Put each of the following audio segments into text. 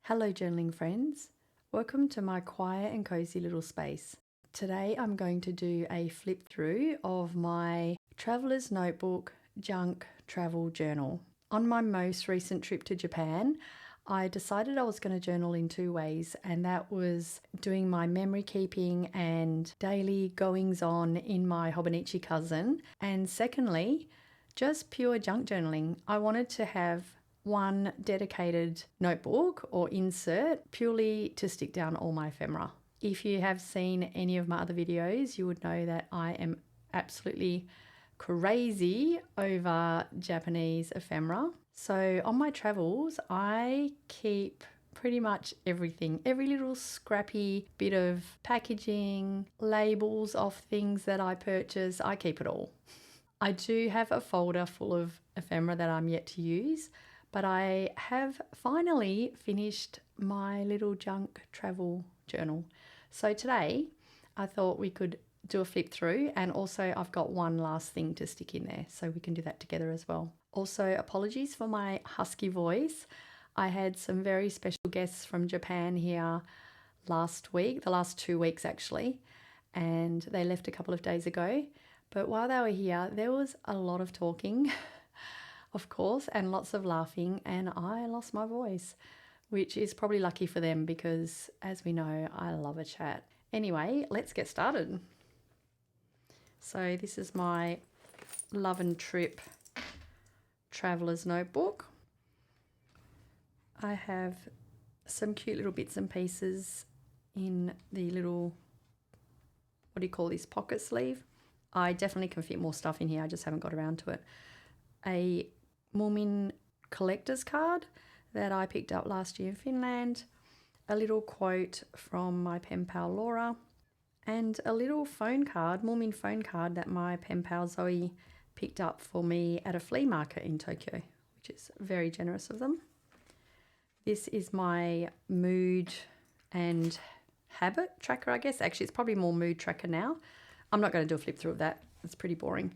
Hello journaling friends, welcome to my quiet and cozy little space. Today I'm going to do a flip through of my Traveller's Notebook Junk Travel Journal. On my most recent trip to Japan, I decided I was going to journal in two ways, and that was doing my memory keeping and daily goings on in my Hobonichi cousin, and secondly, just pure junk journaling. I wanted to have one dedicated notebook or insert purely to stick down all my ephemera. If you have seen any of my other videos, you would know that I am absolutely crazy over Japanese ephemera. So on my travels, I keep pretty much everything, every little scrappy bit of packaging, labels of things that I purchase, I keep it all. I do have a folder full of ephemera that I'm yet to use, but I have finally finished my little junk travel journal. So today I thought we could do a flip through, and also I've got one last thing to stick in there, so we can do that together as well. Also, apologies for my husky voice. I had some very special guests from Japan here last week, the last 2 weeks actually, and they left a couple of days ago. But while they were here, there was a lot of talking of course, and lots of laughing, and I lost my voice, which is probably lucky for them because, as we know, I love a chat. Anyway, let's get started. So this is my Love and Trip Traveller's Notebook. I have some cute little bits and pieces in the little, what do you call this, pocket sleeve. I definitely can fit more stuff in here, I just haven't got around to it. A Moomin collector's card that I picked up last year in Finland, a little quote from my pen pal Laura, and a little phone card, Moomin phone card that my pen pal Zoe picked up for me at a flea market in Tokyo, which is very generous of them. This is my mood and habit tracker, I guess. Actually, it's probably more mood tracker now. I'm not going to do a flip through of that. It's pretty boring.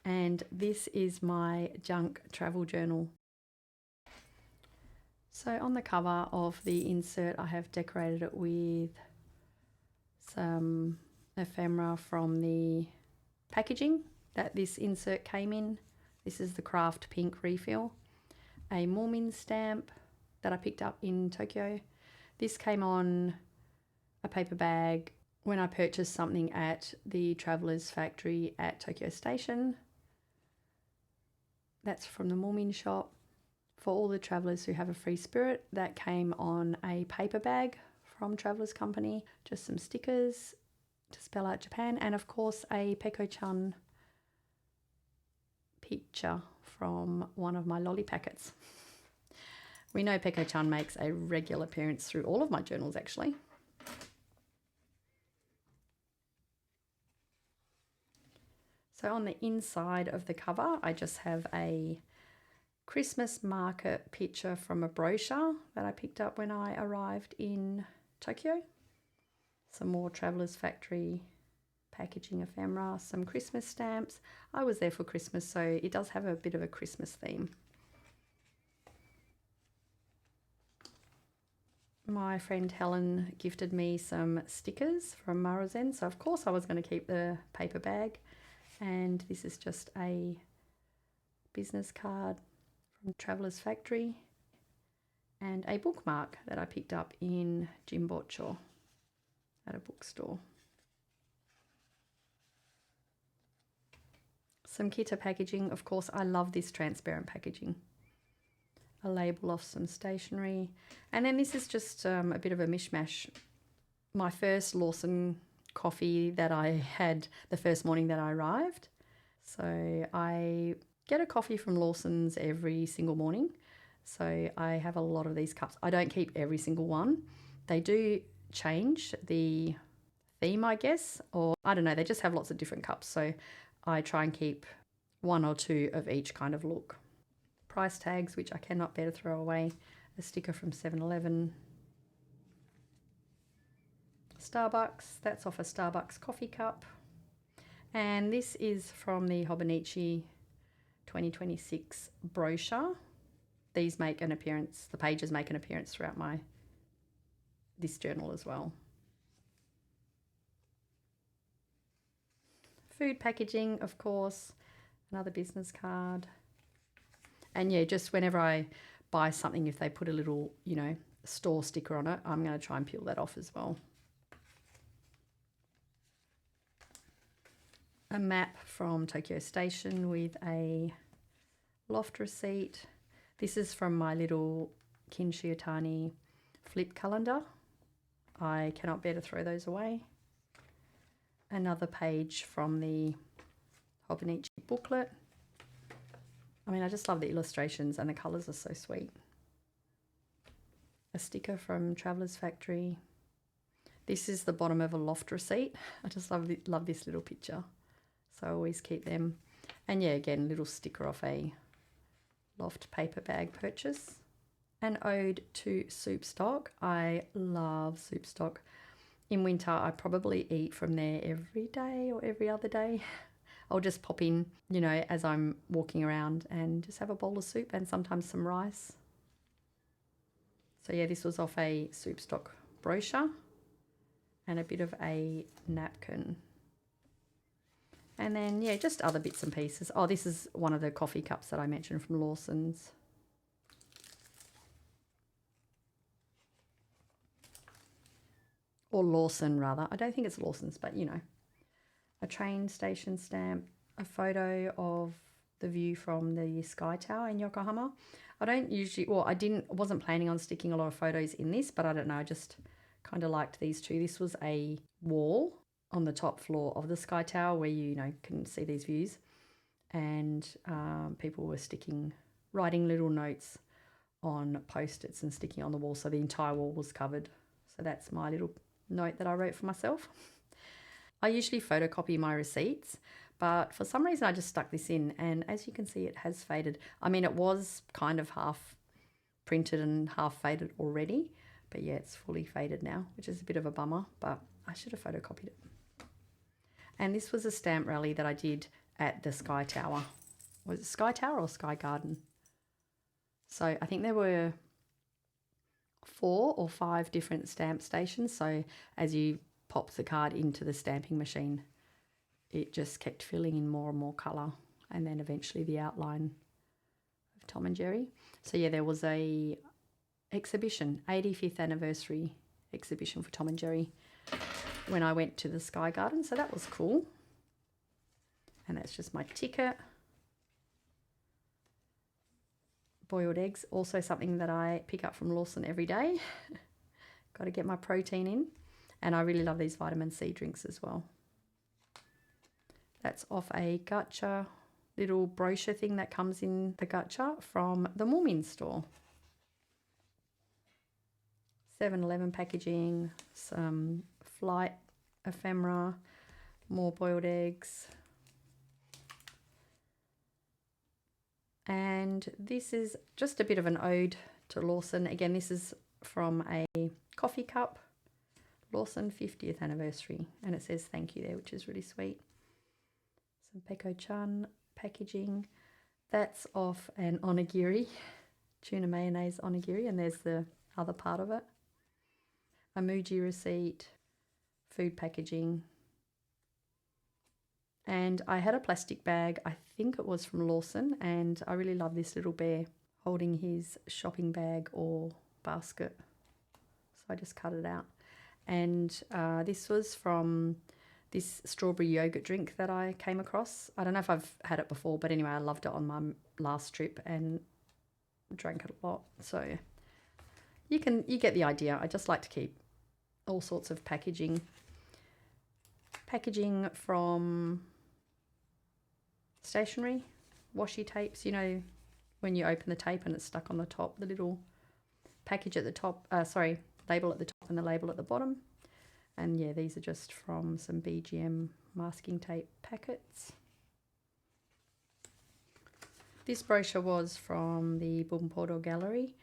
And this is my junk travel journal. So on the cover of the insert, I have decorated it with some ephemera from the packaging that this insert came in. This is the Craft Pink refill. A Moomin stamp that I picked up in Tokyo. This came on a paper bag when I purchased something at the Traveller's Factory at Tokyo Station. That's from the Moomin shop. For all the travellers who have a free spirit, that came on a paper bag from Traveller's Company. Just some stickers to spell out Japan, and of course a Peko-chan picture from one of my lolly packets. We know Peko-chan makes a regular appearance through all of my journals actually. So on the inside of the cover, I just have a Christmas market picture from a brochure that I picked up when I arrived in Tokyo. Some more Traveller's Factory packaging ephemera, some Christmas stamps. I was there for Christmas, so it does have a bit of a Christmas theme. My friend Helen gifted me some stickers from Maruzen, so of course I was going to keep the paper bag. And this is just a business card from Traveller's Factory and a bookmark that I picked up in Jimbocho at a bookstore. Some Kita packaging. Of course, I love this transparent packaging. A label of some stationery. And then this is just a bit of a mishmash. My first Lawson coffee that I had the first morning that I arrived. So I get a coffee from Lawson's every single morning. So I have a lot of these cups. I don't keep every single one. They do change the theme, I guess, or I don't know, they just have lots of different cups. So I try and keep one or two of each kind of look. Price tags, which I cannot bear to throw away. A sticker from 7-Eleven. Starbucks, that's off a Starbucks coffee cup. And this is from the Hobonichi 2026 brochure. These make an appearance, the pages make an appearance throughout my this journal as well. Food packaging, of course, another business card. And yeah, just whenever I buy something, if they put a little, store sticker on it, I'm going to try and peel that off as well. A map from Tokyo Station with a loft receipt. This is from my little Kinshiotani flip calendar. I cannot bear to throw those away. Another page from the Hobonichi booklet. I mean, I just love the illustrations and the colours are so sweet. A sticker from Traveller's Factory. This is the bottom of a loft receipt. I just love this little picture. So I always keep them. And yeah, again, little sticker off a loft paper bag purchase. An ode to soup stock. I love soup stock. In winter, I probably eat from there every day or every other day. I'll just pop in, as I'm walking around and just have a bowl of soup and sometimes some rice. So yeah, this was off a soup stock brochure and a bit of a napkin. And then, yeah, just other bits and pieces. Oh, this is one of the coffee cups that I mentioned from Lawson's. Or Lawson, rather. I don't think it's Lawson's, but, A train station stamp, a photo of the view from the Sky Tower in Yokohama. I don't usually, wasn't planning on sticking a lot of photos in this, but I don't know, I just kind of liked these two. This was a wall on the top floor of the Sky Tower where you can see these views, and people were writing little notes on post-its and sticking on the wall, so the entire wall was covered. So that's my little note that I wrote for myself. I usually photocopy my receipts, but for some reason I just stuck this in, and as you can see, it has faded. I mean, it was kind of half printed and half faded already, but yeah, it's fully faded now, which is a bit of a bummer, but I should have photocopied it. And this was a stamp rally that I did at the Sky Tower. Was it Sky Tower or Sky Garden? So I think there were 4 or 5 different stamp stations. So as you pop the card into the stamping machine, it just kept filling in more and more colour, and then eventually the outline of Tom and Jerry. So yeah, there was a exhibition, 85th anniversary exhibition for Tom and Jerry when I went to the Sky Garden, so that was cool. And that's just my ticket. Boiled eggs, also something that I pick up from Lawson every day. Got to get my protein in. And I really love these vitamin C drinks as well. That's off a gacha little brochure thing that comes in the gacha from the Moomin store. 7-Eleven packaging, some flight ephemera, more boiled eggs. And this is just a bit of an ode to Lawson. Again, this is from a coffee cup, Lawson 50th anniversary, and it says thank you there, which is really sweet. Some Peko-chan packaging. That's off an onigiri, tuna mayonnaise onigiri, and there's the other part of it. A Muji receipt, food packaging. And I had a plastic bag, I think it was from Lawson, and I really love this little bear holding his shopping bag or basket. So I just cut it out. And this was from this strawberry yogurt drink that I came across. I don't know if I've had it before, but anyway, I loved it on my last trip and drank it a lot. So you get the idea. I just like to keep all sorts of packaging from stationery, washi tapes, when you open the tape and it's stuck on the top, the little package at the top, label at the top and the label at the bottom. And yeah, these are just from some BGM masking tape packets. This brochure was from the Bumpodo Gallery.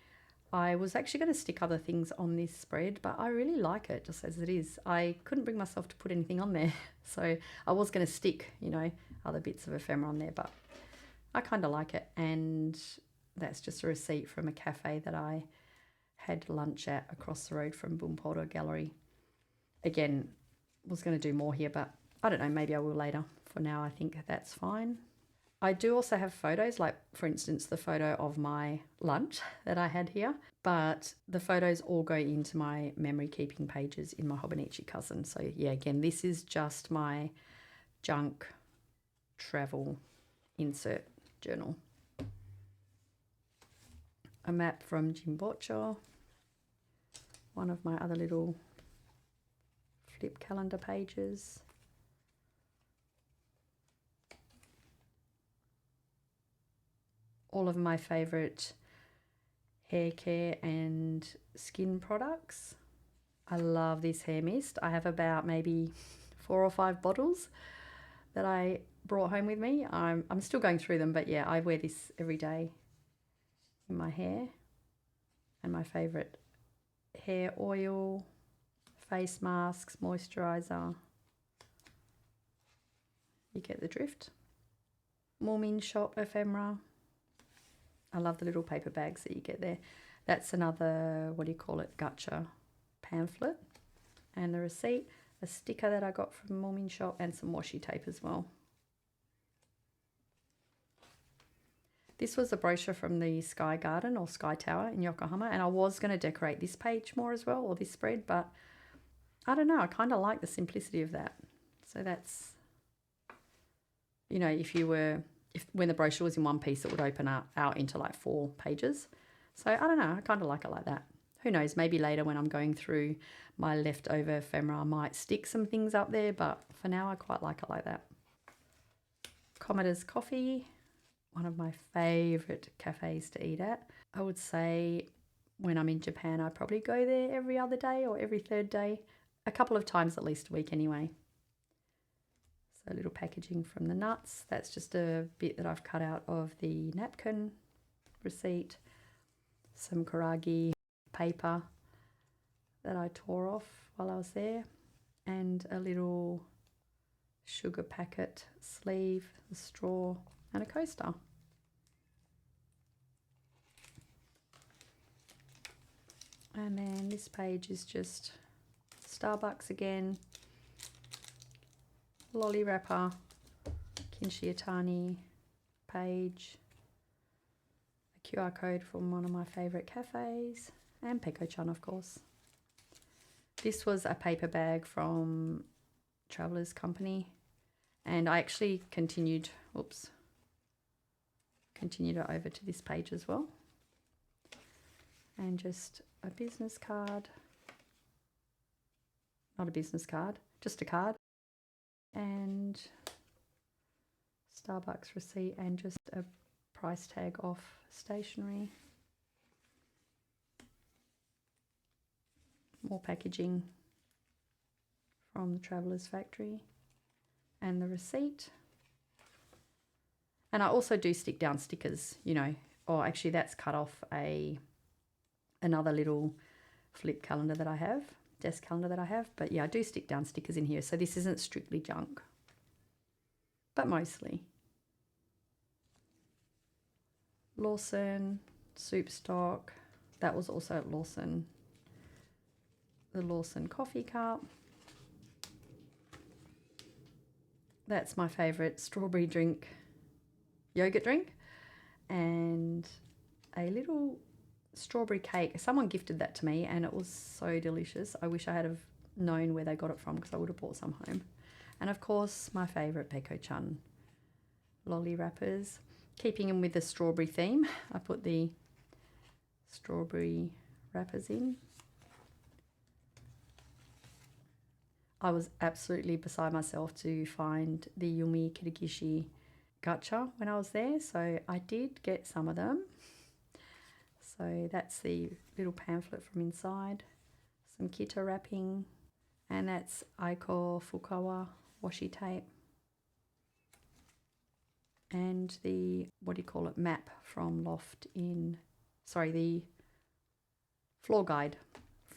I was actually going to stick other things on this spread, but I really like it just as it is. I couldn't bring myself to put anything on there. So I was going to stick, other bits of ephemera on there, but I kind of like it. And that's just a receipt from a cafe that I had lunch at across the road from Bumpolder Gallery. Again, was going to do more here, but I don't know, maybe I will later. For now, I think that's fine. I do also have photos, like for instance, the photo of my lunch that I had here, but the photos all go into my memory keeping pages in my Hobonichi cousin. So yeah, again, this is just my junk travel insert journal. A map from Jimbocho, one of my other little flip calendar pages. All of my favourite hair care and skin products. I love this hair mist. I have about maybe 4 or 5 bottles that I brought home with me. I'm still going through them, but yeah, I wear this every day in my hair. And my favourite hair oil, face masks, moisturiser. You get the drift. Moomin Shop ephemera. I love the little paper bags that you get there. That's another, what do you call it, gotcha pamphlet. And the receipt, a sticker that I got from Moomin Shop, and some washi tape as well. This was a brochure from the Sky Garden or Sky Tower in Yokohama, and I was going to decorate this page more as well, or this spread, but I don't know, I kind of like the simplicity of that. So that's, you know, if when the brochure was in one piece, it would open up out into like 4 pages. So I don't know, I kind of like it like that. Who knows, maybe later when I'm going through my leftover ephemera, I might stick some things up there, but for now I quite like it like that. Commodore's Coffee, one of my favourite cafes to eat at. I would say when I'm in Japan, I probably go there every other day or every 3rd day, a couple of times at least a week anyway. So a little packaging from the nuts. That's just a bit that I've cut out of the napkin receipt. Some karagi paper that I tore off while I was there. And a little sugar packet sleeve, a straw and a coaster. And then this page is just Starbucks again. Lolly wrapper, Kinshiatani page, a QR code from one of my favourite cafes, and Peko-chan, of course. This was a paper bag from Traveller's Company, and I actually continued it over to this page as well. And just a business card, not a business card, just a card. And Starbucks receipt and just a price tag off stationery. More packaging from the Traveller's Factory and the receipt. And I also do stick down stickers, you know, or actually that's cut off another little flip calendar that I have. Desk calendar that I have, but yeah, I do stick down stickers in here, so this isn't strictly junk, but mostly. Lawson soup stock, that was also at Lawson. The Lawson coffee cup, that's my favorite strawberry drink, yogurt drink, and a little strawberry cake. Someone gifted that to me and it was so delicious. I wish I had have known where they got it from because I would have brought some home. And of course my favourite Peko-chan lolly wrappers. Keeping them with the strawberry theme, I put the strawberry wrappers in. I was absolutely beside myself to find the Yumi Kirigishi gacha when I was there, so I did get some of them. So that's the little pamphlet from inside, some kita wrapping, and that's Aiko Fukawa washi tape. And the, what do you call it, map from the floor guide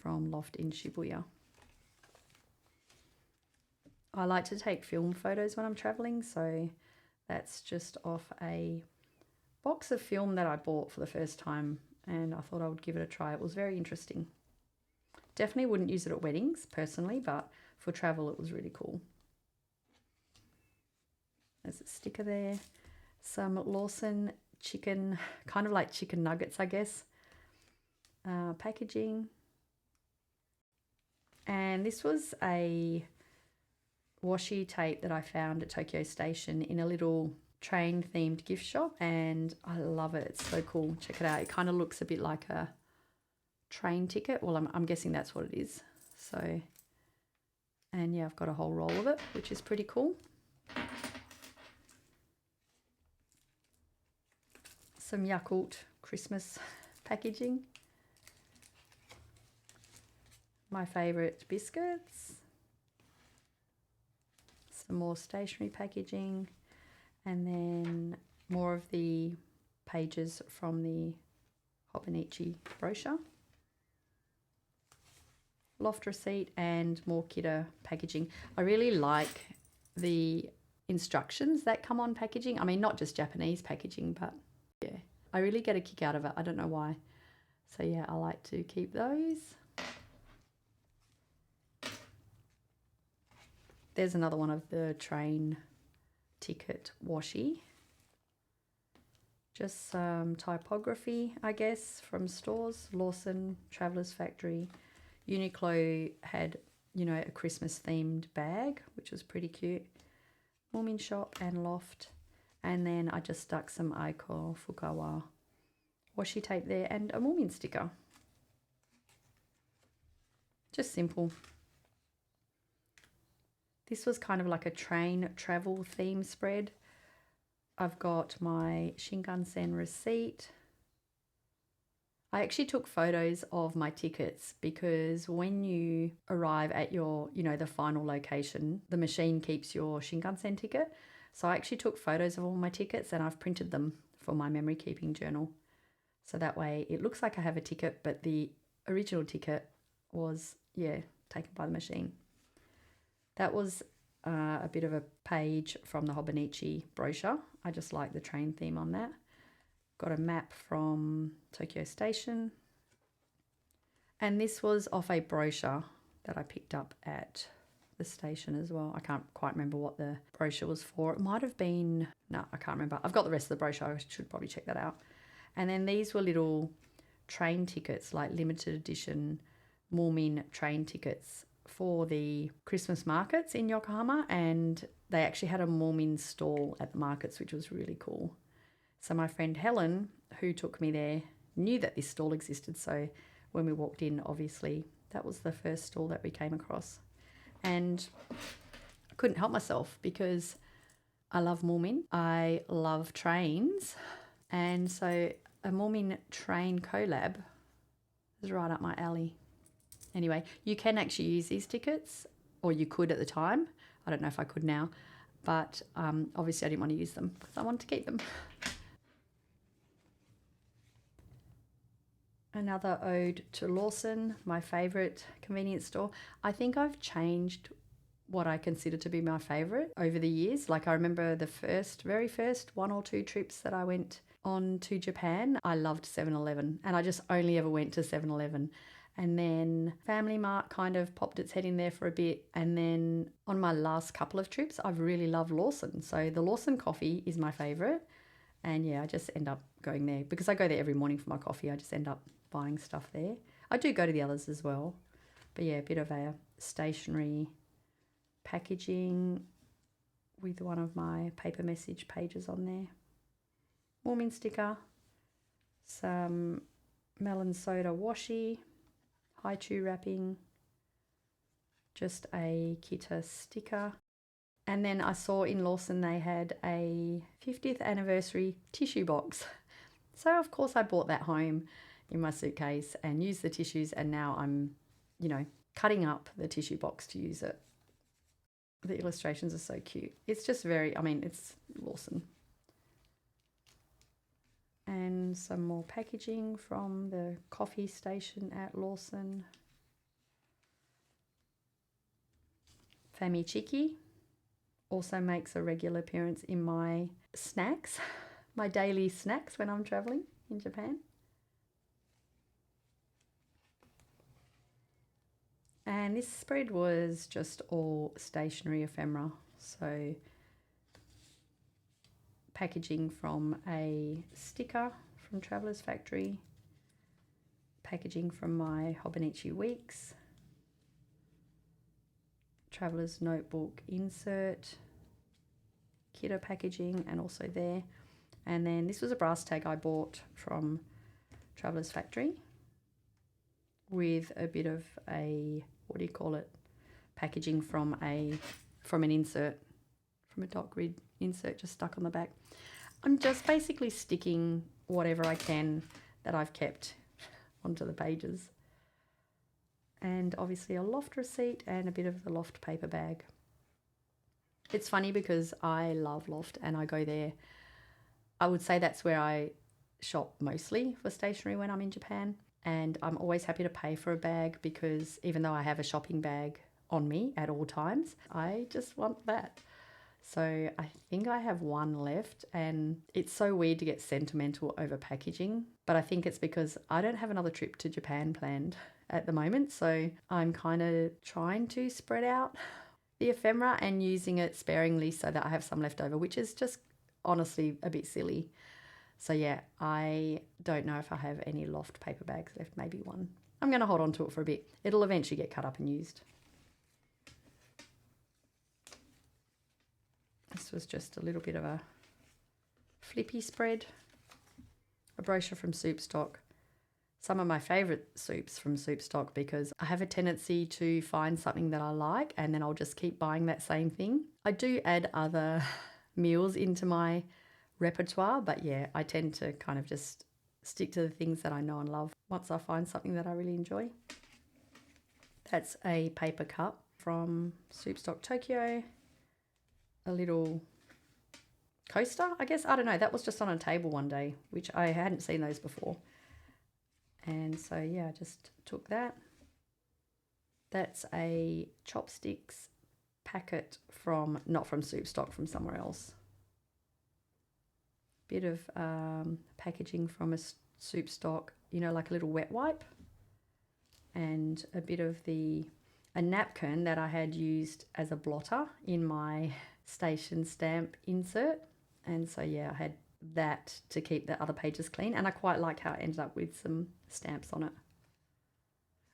from Loft in Shibuya. I like to take film photos when I'm traveling, so that's just off a box of film that I bought for the first time and I thought I would give it a try. It was very interesting. Definitely wouldn't use it at weddings personally, but for travel it was really cool. There's a sticker there. Some Lawson chicken, kind of like chicken nuggets, I guess. Packaging. And this was a washi tape that I found at Tokyo Station in a little train themed gift shop, and I love it. It's so cool. Check it out. It kind of looks a bit like a train ticket. Well, I'm guessing that's what it is. So, and yeah, I've got a whole roll of it, which is pretty cool. Some Yakult Christmas packaging. My favourite biscuits. Some more stationery packaging, and then more of the pages from the Hobonichi brochure. Loft receipt and more kidder packaging. I really like the instructions that come on packaging. I mean, not just Japanese packaging, but yeah, I really get a kick out of it. I don't know why. So yeah, I like to keep those. There's another one of the train ticket washi. Just some typography, I guess, from stores. Lawson, Traveller's Factory. Uniqlo had, you know, a Christmas themed bag, which was pretty cute. Moomin Shop and Loft. And then I just stuck some Aiko Fukawa washi tape there and a Moomin sticker. Just simple. This was kind of like a train travel theme spread. I've got my Shinkansen receipt. I actually took photos of my tickets because when you arrive at your, you know, the final location, the machine keeps your Shinkansen ticket. So I actually took photos of all my tickets and I've printed them for my memory keeping journal. So that way it looks like I have a ticket, but the original ticket was, yeah, taken by the machine. That was a bit of a page from the Hobonichi brochure. I just like the train theme on that. Got a map from Tokyo Station. And this was off a brochure that I picked up at the station as well. I can't quite remember what the brochure was for. It might have been, no, I can't remember. I've got the rest of the brochure. I should probably check that out. And then these were little train tickets, like limited edition Moomin train tickets for the Christmas markets in Yokohama, and they actually had a Moomin stall at the markets, which was really cool. So my friend Helen, who took me there, knew that this stall existed. So when we walked in, obviously, that was the first stall that we came across. And I couldn't help myself because I love Moomin. I love trains. And so a Moomin train collab is right up my alley. Anyway, you can actually use these tickets, or you could at the time. I don't know if I could now, but obviously I didn't want to use them because I wanted to keep them. Another ode to Lawson, my favourite convenience store. I think I've changed what I consider to be my favourite over the years. Like I remember the very first 1 or 2 trips that I went on to Japan, I loved 7-Eleven, and I just only ever went to 7-Eleven. And then Family Mart kind of popped its head in there for a bit. And then on my last couple of trips, I've really loved Lawson. So the Lawson coffee is my favourite. And yeah, I just end up going there because I go there every morning for my coffee. I just end up buying stuff there. I do go to the others as well. But yeah, a bit of a stationery packaging with one of my paper message pages on there. Warming sticker. Some melon soda washi. Haichu wrapping, just a Kita sticker. And then I saw in Lawson they had a 50th anniversary tissue box. So of course I brought that home in my suitcase and used the tissues, and now I'm, you know, cutting up the tissue box to use it. The illustrations are so cute. It's just very, I mean, it's Lawson. And some more packaging from the coffee station at Lawson. Famichiki also makes a regular appearance in my snacks, my daily snacks when I'm traveling in Japan. And this spread was just all stationery ephemera. So packaging from a sticker from Traveller's Factory, packaging from my Hobonichi Weeks, Traveller's Notebook insert, kiddo packaging, and also there. And then this was a brass tag I bought from Traveller's Factory with a bit of a, what do you call it, packaging from an insert, from a dot grid insert just stuck on the back. I'm just basically sticking whatever I can that I've kept onto the pages. And obviously a Loft receipt and a bit of the Loft paper bag. It's funny because I love Loft and I go there. I would say that's where I shop mostly for stationery when I'm in Japan. And I'm always happy to pay for a bag because even though I have a shopping bag on me at all times, I just want that. So I think I have one left, and it's so weird to get sentimental over packaging, but I think it's because I don't have another trip to Japan planned at the moment. So I'm kind of trying to spread out the ephemera and using it sparingly so that I have some left over, which is just honestly a bit silly. So yeah, I don't know if I have any Loft paper bags left, maybe one. I'm going to hold on to it for a bit. It'll eventually get cut up and used. This was just a little bit of a flippy spread, a brochure from Soup Stock. Some of my favourite soups from Soup Stock because I have a tendency to find something that I like and then I'll just keep buying that same thing. I do add other meals into my repertoire, but yeah, I tend to kind of just stick to the things that I know and love once I find something that I really enjoy. That's a paper cup from Soup Stock Tokyo. A little coaster, I guess. I don't know. That was just on a table one day, which I hadn't seen those before. And so, yeah, I just took that. That's a chopsticks packet from, not from Soup Stock, from somewhere else. Bit of packaging from a Soup Stock, you know, like a little wet wipe. And a bit of a napkin that I had used as a blotter in my station stamp insert. And so yeah, I had that to keep the other pages clean, and I quite like how it ended up with some stamps on it.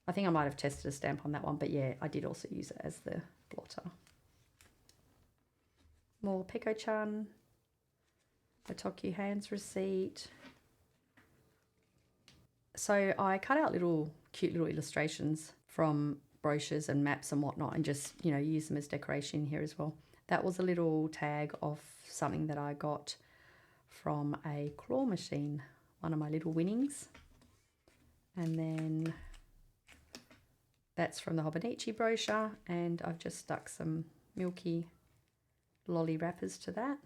I think I might have tested a stamp on that one, but yeah, I did also use it as the blotter. More Peko-chan, a Tokyo Hands receipt. So I cut out cute little illustrations from brochures and maps and whatnot and just, you know, use them as decoration here as well. That was a little tag of something that I got from a claw machine, one of my little winnings. And then that's from the Hobonichi brochure, and I've just stuck some Milky lolly wrappers to that.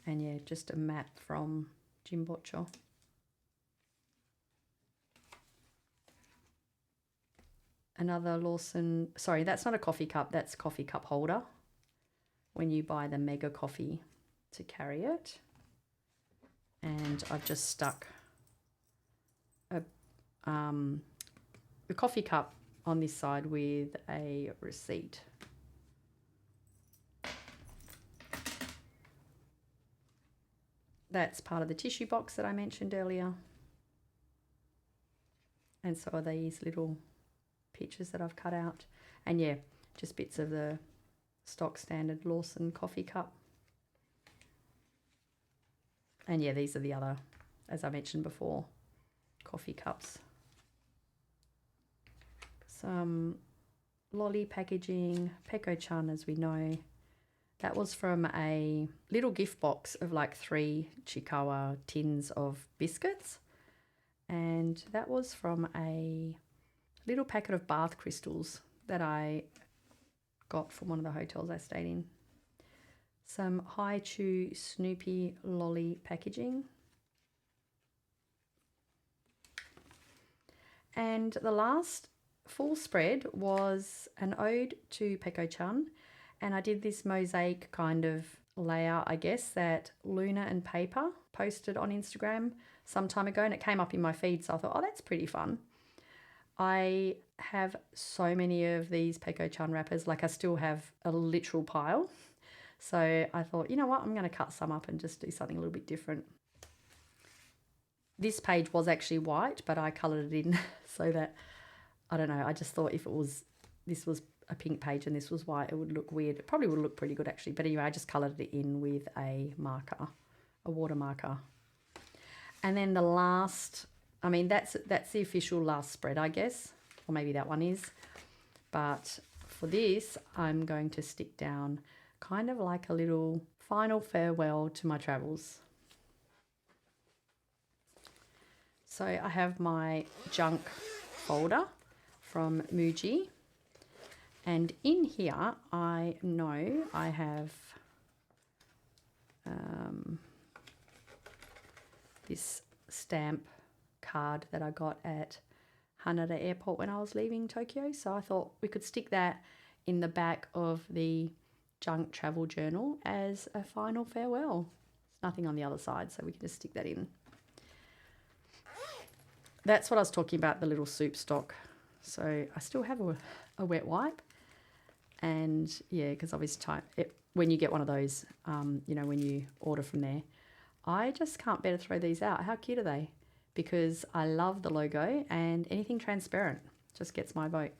And yeah, just a map from Jimbocho. Another Lawson, sorry, that's not a coffee cup, that's coffee cup holder. When you buy the mega coffee to carry it. And I've just stuck a coffee cup on this side with a receipt. That's part of the tissue box that I mentioned earlier. And so are these little pictures that I've cut out. And yeah, just bits of the stock standard Lawson coffee cup. And yeah, these are the other, as I mentioned before, coffee cups. Some lolly packaging, Peko-chan as we know. That was from a little gift box of like 3 Chikawa tins of biscuits. And that was from a little packet of bath crystals that I got from one of the hotels I stayed in. Some High Chew Snoopy lolly packaging. And the last full spread was an ode to Peko-chan, and I did this mosaic kind of layout, I guess, that Luna and Paper posted on Instagram some time ago, and it came up in my feed, so I thought, oh, that's pretty fun. I have so many of these Peko-chan wrappers. Like I still have a literal pile. So I thought, you know what, I'm going to cut some up and just do something a little bit different. This page was actually white, but I coloured it in so that, I don't know, I just thought if this was a pink page and this was white, it would look weird. It probably would look pretty good actually. But anyway, I just coloured it in with a marker, a water marker. And then the last, I mean, that's the official last spread, I guess. Or maybe that one is. But for this, I'm going to stick down kind of like a little final farewell to my travels. So I have my junk folder from Muji. And in here, I know I have this stamp card that I got at Haneda Airport when I was leaving Tokyo. So I thought we could stick that in the back of the junk travel journal as a final farewell. There's nothing on the other side, so we can just stick that in. That's what I was talking about, the little soup stock. So I still have a wet wipe. And yeah, because obviously when you get one of those, you know, when you order from there, I just can't bear to throw these out. How cute are they? Because I love the logo and anything transparent just gets my vote.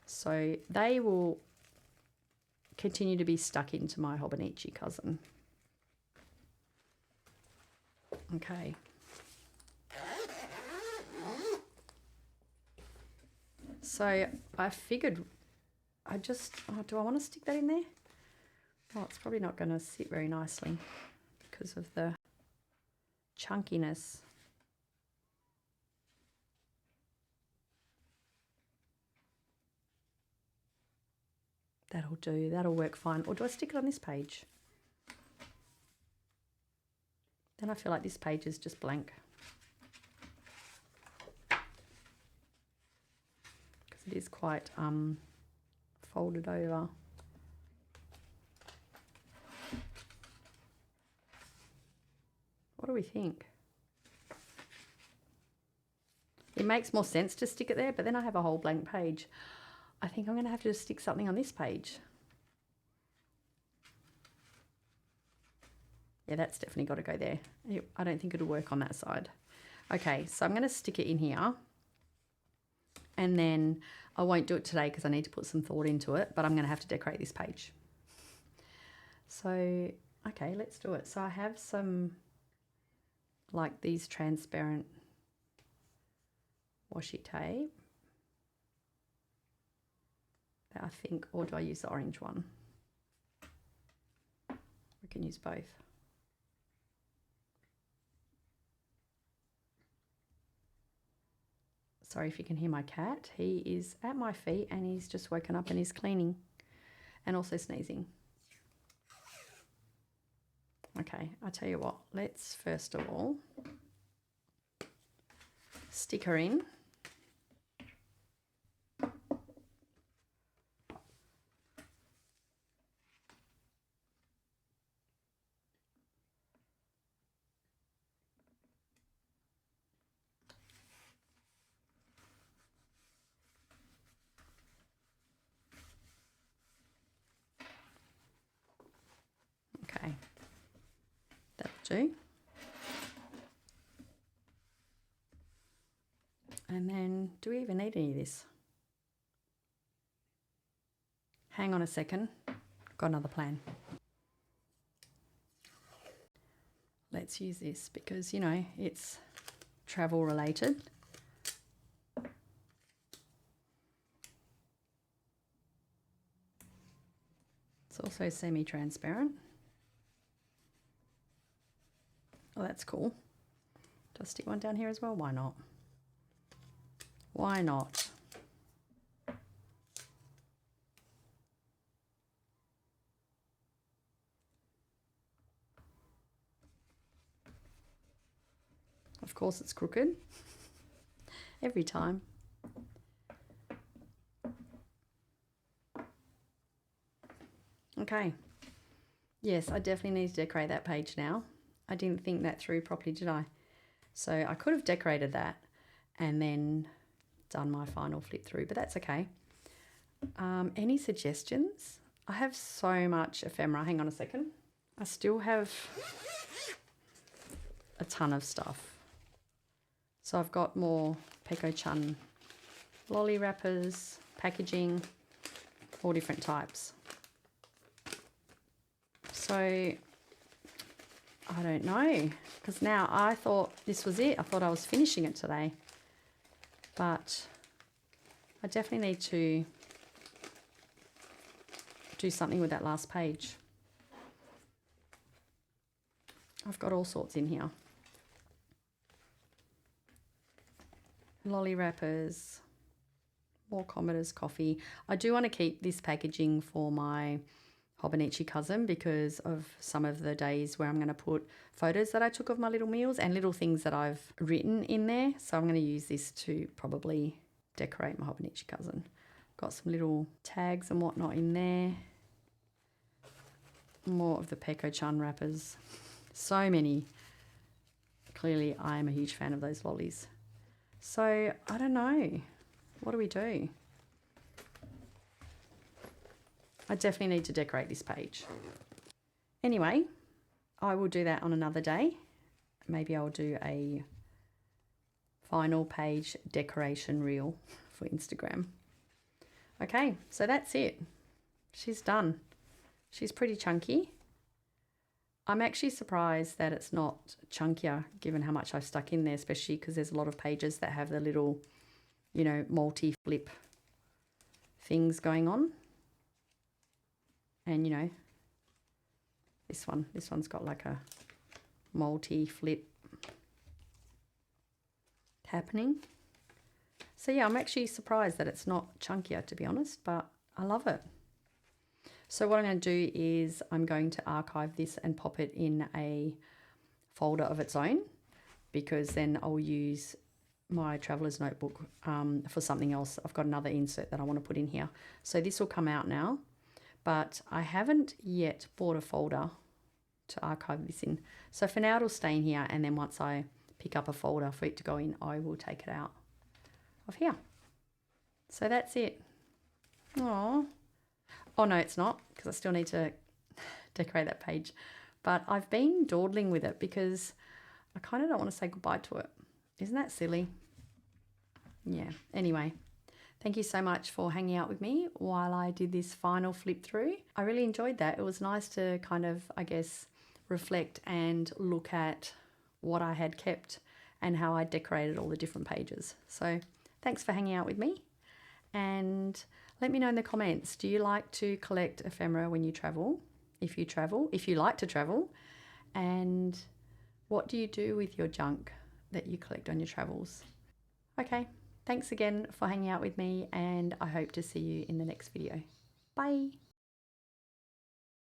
So they will continue to be stuck into my Hobonichi cousin. Okay. So I figured do I want to stick that in there? Oh, it's probably not going to sit very nicely because of the chunkiness. That'll do. That'll work fine. Or do I stick it on this page? Then I feel like this page is just blank. Because it is quite folded over. What do we think? It makes more sense to stick it there, but then I have a whole blank page. I think I'm going to have to just stick something on this page. Yeah, that's definitely got to go there. I don't think it'll work on that side. Okay, so I'm going to stick it in here. And then I won't do it today because I need to put some thought into it, but I'm going to have to decorate this page. So, okay, let's do it. So I have some, like these transparent washi tape. That I think, or do I use the orange one? We can use both. Sorry if you can hear my cat. He is at my feet and he's just woken up and he's cleaning and also sneezing. Okay, I tell you what, let's first of all stick her in. Okay, that'll do. And then, do we even need any of this? Hang on a second, got another plan. Let's use this because, you know, it's travel related. It's also semi-transparent. Oh, that's cool. Do I stick one down here as well? Why not? Why not? Of course it's crooked. Every time. Okay. Yes, I definitely need to decorate that page now. I didn't think that through properly, did I? So I could have decorated that and then done my final flip through, but that's okay. Any suggestions? I have so much ephemera. Hang on a second. I still have a ton of stuff. So I've got more Peko Chun lolly wrappers, packaging, all different types. So I don't know, because now I thought this was it. I thought I was finishing it today, but I definitely need to do something with that last page. I've got all sorts in here. Lolly wrappers, more Commodores coffee. I do want to keep this packaging for my Hobonichi cousin because of some of the days where I'm going to put photos that I took of my little meals and little things that I've written in there. So I'm going to use this to probably decorate my Hobonichi cousin. Got some little tags and whatnot in there. More of the Peko Chun wrappers. So many. Clearly I am a huge fan of those lollies. So I don't know. What do we do? I definitely need to decorate this page. Anyway, I will do that on another day. Maybe I'll do a final page decoration reel for Instagram. Okay, so that's it. She's done. She's pretty chunky. I'm actually surprised that it's not chunkier given how much I've stuck in there, especially because there's a lot of pages that have the little, you know, multi-flip things going on. And, you know, this one's got like a multi-flip happening. So yeah, I'm actually surprised that it's not chunkier, to be honest, but I love it. So what I'm going to do is I'm going to archive this and pop it in a folder of its own, because then I'll use my traveler's notebook for something else. I've got another insert that I want to put in here. So this will come out now, but I haven't yet bought a folder to archive this in. So for now it'll stay in here, and then once I pick up a folder for it to go in, I will take it out of here. So that's it. Aww. Oh no, it's not, because I still need to decorate that page. But I've been dawdling with it because I kind of don't want to say goodbye to it. Isn't that silly? Yeah. Anyway, thank you so much for hanging out with me while I did this final flip through. I really enjoyed that. It was nice to kind of, I guess, reflect and look at what I had kept and how I decorated all the different pages. So thanks for hanging out with me. And let me know in the comments, do you like to collect ephemera when you travel? If you like to travel, and what do you do with your junk that you collect on your travels? Okay, thanks again for hanging out with me, and I hope to see you in the next video. Bye.